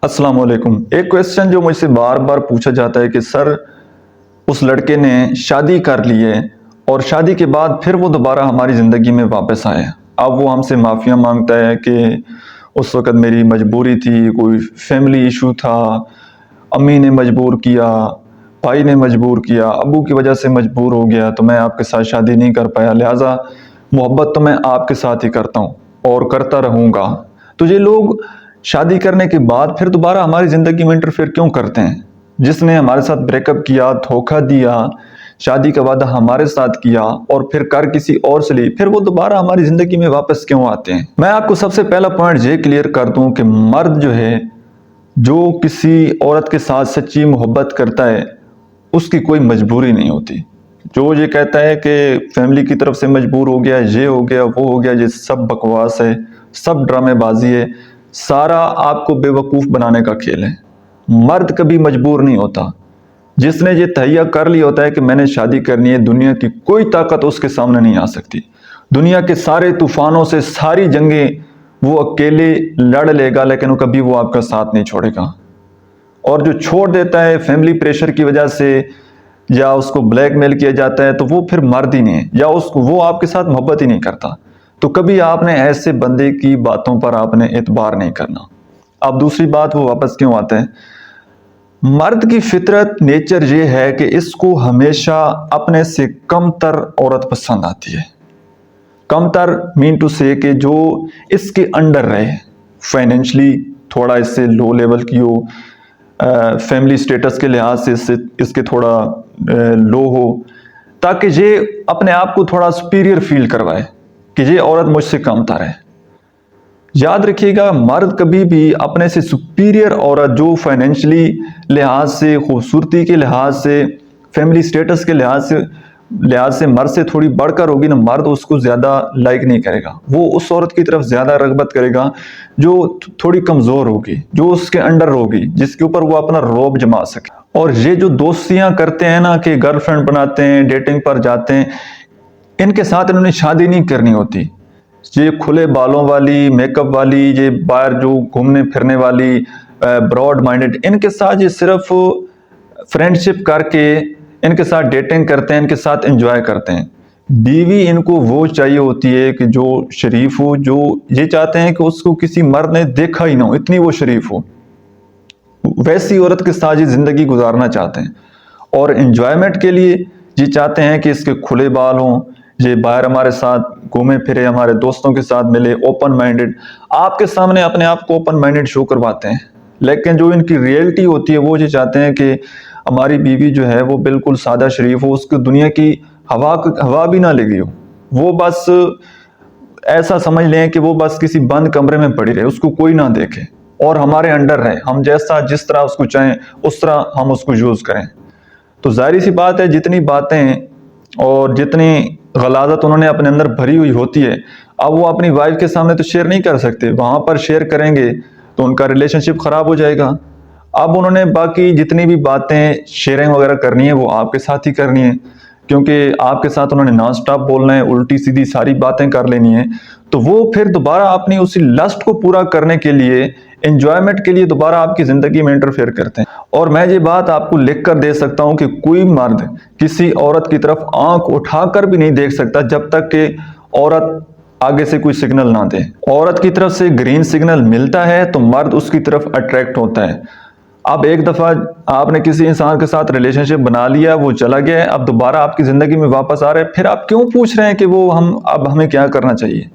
अस्सलाम वालेकुम। एक क्वेश्चन जो मुझसे बार बार पूछा जाता है कि सर उस लड़के ने शादी कर ली है और शादी के बाद फिर वो दोबारा हमारी ज़िंदगी में वापस आया। अब वो हमसे माफ़िया मांगता है कि उस वक़्त मेरी मजबूरी थी, कोई फैमिली इशू था, अम्मी ने मजबूर किया, भाई ने मजबूर किया, अब्बू की वजह से मजबूर हो गया तो मैं आपके साथ शादी नहीं कर पाया, लिहाजा मोहब्बत तो मैं आपके साथ ही करता हूँ और करता रहूँगा। तो ये लोग शादी करने के बाद फिर दोबारा हमारी ज़िंदगी में इंटरफेयर क्यों करते हैं? जिसने हमारे साथ ब्रेकअप किया, धोखा दिया, शादी का वादा हमारे साथ किया और फिर कर किसी और से ली, फिर वो दोबारा हमारी ज़िंदगी में वापस क्यों आते हैं? मैं आपको सबसे पहला पॉइंट ये क्लियर कर दूं कि मर्द जो है, जो किसी औरत के साथ सच्ची मोहब्बत करता है, उसकी कोई मजबूरी नहीं होती। जो ये कहता है कि फैमिली की तरफ से मजबूर हो गया, ये हो गया, वो हो गया, ये सब बकवास है, सब ड्रामेबाजी है, सारा आपको बेवकूफ़ बनाने का खेल है। मर्द कभी मजबूर नहीं होता। जिसने ये तहैया कर लिया होता है कि मैंने शादी करनी है, दुनिया की कोई ताकत उसके सामने नहीं आ सकती। दुनिया के सारे तूफानों से सारी जंगें वो अकेले लड़ लेगा, लेकिन कभी वो आपका साथ नहीं छोड़ेगा। और जो छोड़ देता है फैमिली प्रेशर की वजह से या उसको ब्लैकमेल किया जाता है, तो वो फिर मर्द ही नहीं है, या उसको वो आपके साथ मोहब्बत ही नहीं करता। तो कभी आपने ऐसे बंदे की बातों पर आपने एतबार नहीं करना। अब दूसरी बात, वो वापस क्यों आते हैं? मर्द की फितरत, नेचर ये है कि इसको हमेशा अपने से कमतर औरत पसंद आती है। कमतर मीन टू से कि जो इसके अंडर रहे, फाइनेंशियली थोड़ा इससे लो लेवल की हो, फैमिली स्टेटस के लिहाज से इसके थोड़ा लो हो, ताकि ये अपने आप को थोड़ा सुपीरियर फील करवाए कि ये औरत मुझसे कमतर है। याद रखिएगा, मर्द कभी भी अपने से सुपीरियर औरत, जो फाइनेंशियली लिहाज से, खूबसूरती के लिहाज से, फैमिली स्टेटस के लिहाज से मर्द से थोड़ी बढ़कर होगी ना, मर्द उसको ज़्यादा लाइक नहीं करेगा। वो उस औरत की तरफ ज़्यादा रगबत करेगा जो थोड़ी कमज़ोर होगी, जो उसके अंडर होगी, जिसके ऊपर वो अपना रौब जमा सके। और ये जो दोस्तियाँ करते हैं ना, कि गर्लफ्रेंड बनाते हैं, डेटिंग पर जाते हैं, इनके साथ इन्होंने शादी नहीं करनी होती। ये खुले बालों वाली, मेकअप वाली, ये बाहर जो घूमने फिरने वाली, ब्रॉड माइंडेड, इनके साथ ये सिर्फ फ्रेंडशिप करके इनके साथ डेटिंग करते हैं, इनके साथ एंजॉय करते हैं। बीवी इनको वो चाहिए होती है कि जो शरीफ हो, जो ये चाहते हैं कि उसको किसी मर्द ने देखा ही ना हो, इतनी वो शरीफ हो। वैसी औरत के साथ ये ज़िंदगी गुजारना चाहते हैं। और एंजॉयमेंट के लिए ये चाहते हैं कि इसके खुले बाल हों, ये बाहर हमारे साथ घूमे फिरे, हमारे दोस्तों के साथ मिले, ओपन माइंडेड, आपके सामने अपने आप को ओपन माइंडेड शो करवाते हैं। लेकिन जो इनकी रियलिटी होती है, वो ये चाहते हैं कि हमारी बीवी जो है वो बिल्कुल सादा शरीफ हो, उसको दुनिया की हवा भी ना लगी हो, वो बस ऐसा समझ लें कि वो बस किसी बंद कमरे में पड़ी रहे, उसको कोई ना देखे और हमारे अंडर रहे, हम जैसा जिस तरह उसको चाहें उस तरह हम उसको यूज़ करें। तो जाहिर सी बात है, जितनी बातें और जितनी गलाजत उन्होंने अपने अंदर भरी हुई होती है, अब वो अपनी वाइफ के सामने तो शेयर नहीं कर सकते। वहाँ पर शेयर करेंगे तो उनका रिलेशनशिप ख़राब हो जाएगा। अब उन्होंने बाकी जितनी भी बातें शेयरिंग वगैरह करनी है, वो आपके साथ ही करनी है, क्योंकि आपके साथ उन्होंने नॉन स्टॉप बोलना है, उल्टी सीधी सारी बातें कर लेनी है। तो वो फिर दोबारा अपनी उसी लस्ट को पूरा करने के लिए, एंजॉयमेंट के लिए दोबारा आपकी ज़िंदगी में इंटरफेयर करते हैं। और मैं ये बात आपको लिख कर दे सकता हूँ कि कोई मर्द किसी औरत की तरफ आंख उठाकर भी नहीं देख सकता जब तक कि औरत आगे से कोई सिग्नल ना दे। औरत की तरफ से ग्रीन सिग्नल मिलता है तो मर्द उसकी तरफ अट्रैक्ट होता है। अब एक दफ़ा आपने किसी इंसान के साथ रिलेशनशिप बना लिया, वो चला गया है, अब दोबारा आपकी ज़िंदगी में वापस आ रहा है, फिर आप क्यों पूछ रहे हैं कि वो अब हमें क्या करना चाहिए?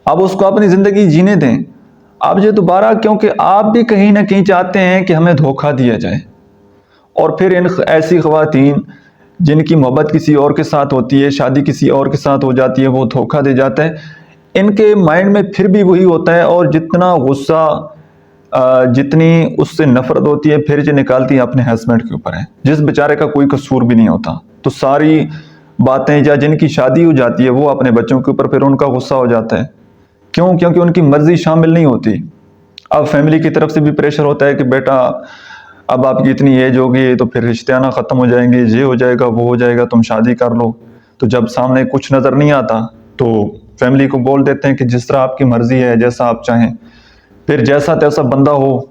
अब उसको अपनी ज़िंदगी जीने दें। अब ये दोबारा, क्योंकि आप भी कहीं ना कहीं चाहते हैं कि हमें धोखा दिया जाए, और फिर इन ऐसी ख़वातीन जिनकी मोहब्बत किसी और के साथ होती है, शादी किसी और के साथ हो जाती है, वो धोखा दे जाता है, इनके माइंड में फिर भी वही होता है। और जितना गुस्सा, जितनी उससे नफरत होती है, फिर जो निकालती है अपने हस्बैंड के ऊपर है, जिस बेचारे का कोई कसूर भी नहीं होता। तो सारी बातें, या जिनकी शादी हो जाती है, वो अपने बच्चों के ऊपर फिर उनका गुस्सा हो जाता है। क्यों? क्योंकि उनकी मर्जी शामिल नहीं होती। अब फैमिली की तरफ से भी प्रेशर होता है कि बेटा अब आपकी इतनी एज होगी तो फिर रिश्ते आना ख़त्म हो जाएंगे, ये हो जाएगा, वो हो जाएगा, तुम शादी कर लो। तो जब सामने कुछ नज़र नहीं आता तो फैमिली को बोल देते हैं कि जिस तरह आपकी मर्जी है, जैसा आप चाहें। फिर जैसा तैसा बंदा हो,